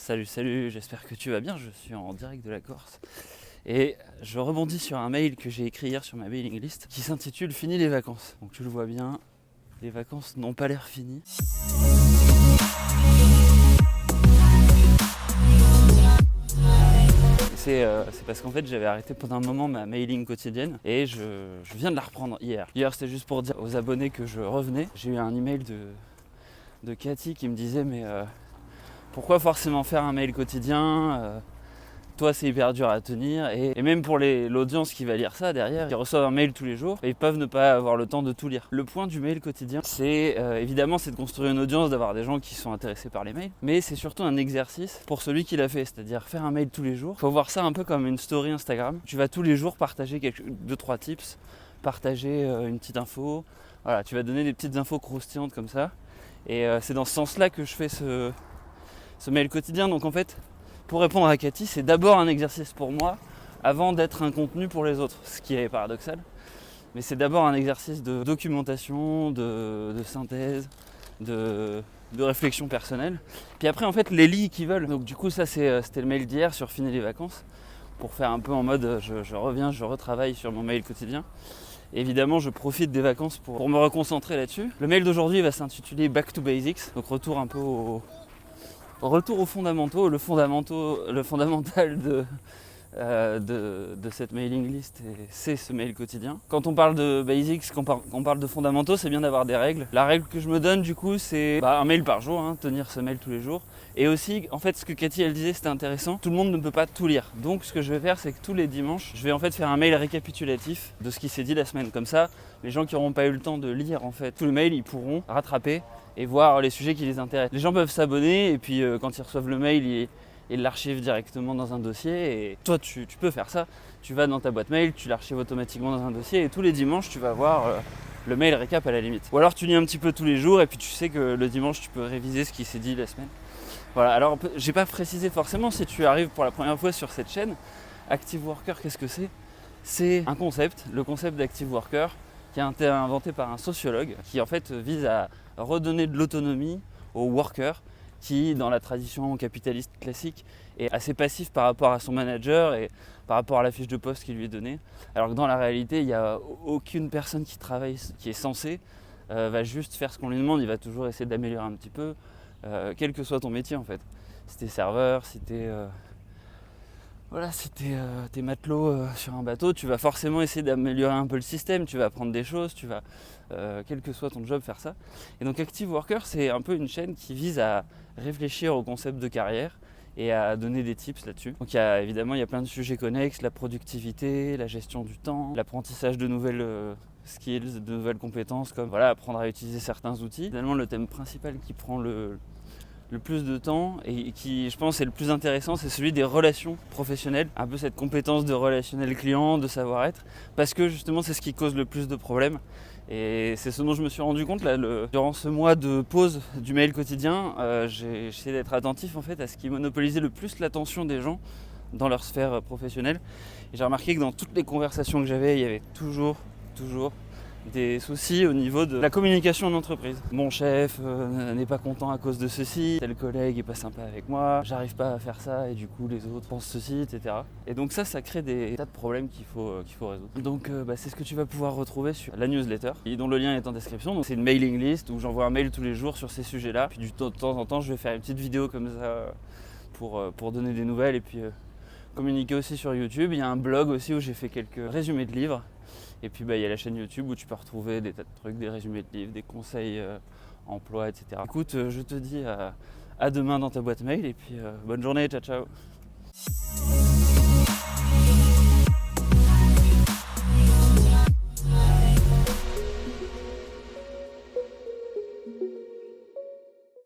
Salut, j'espère que tu vas bien, je suis en direct de la Corse. Et je rebondis sur un mail que j'ai écrit hier sur ma mailing list qui s'intitule Fini les vacances. Donc tu le vois bien, les vacances n'ont pas l'air finies. C'est parce qu'en fait j'avais arrêté pendant un moment ma mailing quotidienne et je viens de la reprendre hier. Hier c'était juste pour dire aux abonnés que je revenais. J'ai eu un email de Cathy qui me disait mais pourquoi forcément faire un mail quotidien toi c'est hyper dur à tenir et même pour l'audience qui va lire ça derrière, ils reçoivent un mail tous les jours et ils peuvent ne pas avoir le temps de tout lire. Le point du mail quotidien, c'est évidemment c'est de construire une audience, d'avoir des gens qui sont intéressés par les mails, mais c'est surtout un exercice pour celui qui l'a fait, c'est-à-dire faire un mail tous les jours. Il faut voir ça un peu comme une story Instagram. Tu vas tous les jours partager 2-3 tips, partager une petite info, voilà, tu vas donner des petites infos croustillantes comme ça et c'est dans ce sens-là que je fais ce mail quotidien. Donc en fait, pour répondre à Cathy, c'est d'abord un exercice pour moi avant d'être un contenu pour les autres, ce qui est paradoxal. Mais c'est d'abord un exercice de documentation, de synthèse, de réflexion personnelle. Puis après, en fait, les lits qui veulent. Donc du coup, ça c'était le mail d'hier sur Fini les vacances, pour faire un peu en mode je reviens, je retravaille sur mon mail quotidien. Et évidemment, je profite des vacances pour me reconcentrer là-dessus. Le mail d'aujourd'hui va s'intituler Back to Basics, donc retour un peu retour aux fondamentaux, le fondamental de cette mailing list, c'est ce mail quotidien. Quand on parle de basics, quand on parle de fondamentaux, c'est bien d'avoir des règles. La règle que je me donne du coup, c'est un mail par jour, tenir ce mail tous les jours. Et aussi, en fait, ce que Cathy elle disait, c'était intéressant, tout le monde ne peut pas tout lire. Donc ce que je vais faire, c'est que tous les dimanches, je vais en fait faire un mail récapitulatif de ce qui s'est dit la semaine. Comme ça, les gens qui n'auront pas eu le temps de lire en fait tout le mail, ils pourront rattraper et voir les sujets qui les intéressent. Les gens peuvent s'abonner et puis quand ils reçoivent le mail, ils l'archivent directement dans un dossier. Et toi, tu peux faire ça. Tu vas dans ta boîte mail, tu l'archives automatiquement dans un dossier et tous les dimanches, tu vas voir le mail récap à la limite. Ou alors tu lis un petit peu tous les jours et puis tu sais que le dimanche, tu peux réviser ce qui s'est dit la semaine. Voilà, alors j'ai pas précisé forcément si tu arrives pour la première fois sur cette chaîne. Active Worker, qu'est-ce que c'est ? C'est un concept, le concept d'Active Worker, qui a été inventé par un sociologue qui en fait vise à redonner de l'autonomie aux workers qui, dans la tradition capitaliste classique, est assez passif par rapport à son manager et par rapport à la fiche de poste qui lui est donnée. Alors que dans la réalité, il n'y a aucune personne qui travaille, qui est censée, va juste faire ce qu'on lui demande, il va toujours essayer d'améliorer un petit peu, quel que soit ton métier en fait. Si t'es serveur, si t'es t'es matelot sur un bateau, tu vas forcément essayer d'améliorer un peu le système, tu vas apprendre des choses, tu vas, quel que soit ton job, faire ça. Et donc Active Worker, c'est un peu une chaîne qui vise à réfléchir au concept de carrière et à donner des tips là-dessus. Donc évidemment, il y a plein de sujets connexes, la productivité, la gestion du temps, l'apprentissage de nouvelles skills, de nouvelles compétences, comme apprendre à utiliser certains outils. Finalement, le thème principal qui prend le plus de temps et qui, je pense, est le plus intéressant, c'est celui des relations professionnelles, un peu cette compétence de relationnel client, de savoir-être, parce que justement c'est ce qui cause le plus de problèmes et c'est ce dont je me suis rendu compte là, durant ce mois de pause du mail quotidien. J'ai essayé d'être attentif en fait à ce qui monopolisait le plus l'attention des gens dans leur sphère professionnelle et j'ai remarqué que dans toutes les conversations que j'avais, il y avait toujours des soucis au niveau de la communication en entreprise. Mon chef n'est pas content à cause de ceci, tel collègue est pas sympa avec moi, j'arrive pas à faire ça et du coup les autres pensent ceci, etc. Et donc ça crée des tas de problèmes qu'il faut résoudre. Donc c'est ce que tu vas pouvoir retrouver sur la newsletter, dont le lien est en description. Donc c'est une mailing list où j'envoie un mail tous les jours sur ces sujets-là. Puis de temps en temps, je vais faire une petite vidéo comme ça pour donner des nouvelles et puis communiquer aussi sur YouTube. Il y a un blog aussi où j'ai fait quelques résumés de livres. Et puis il y a la chaîne YouTube où tu peux retrouver des tas de trucs, des résumés de livres, des conseils emploi, etc. Écoute, je te dis à demain dans ta boîte mail et puis bonne journée, ciao ciao.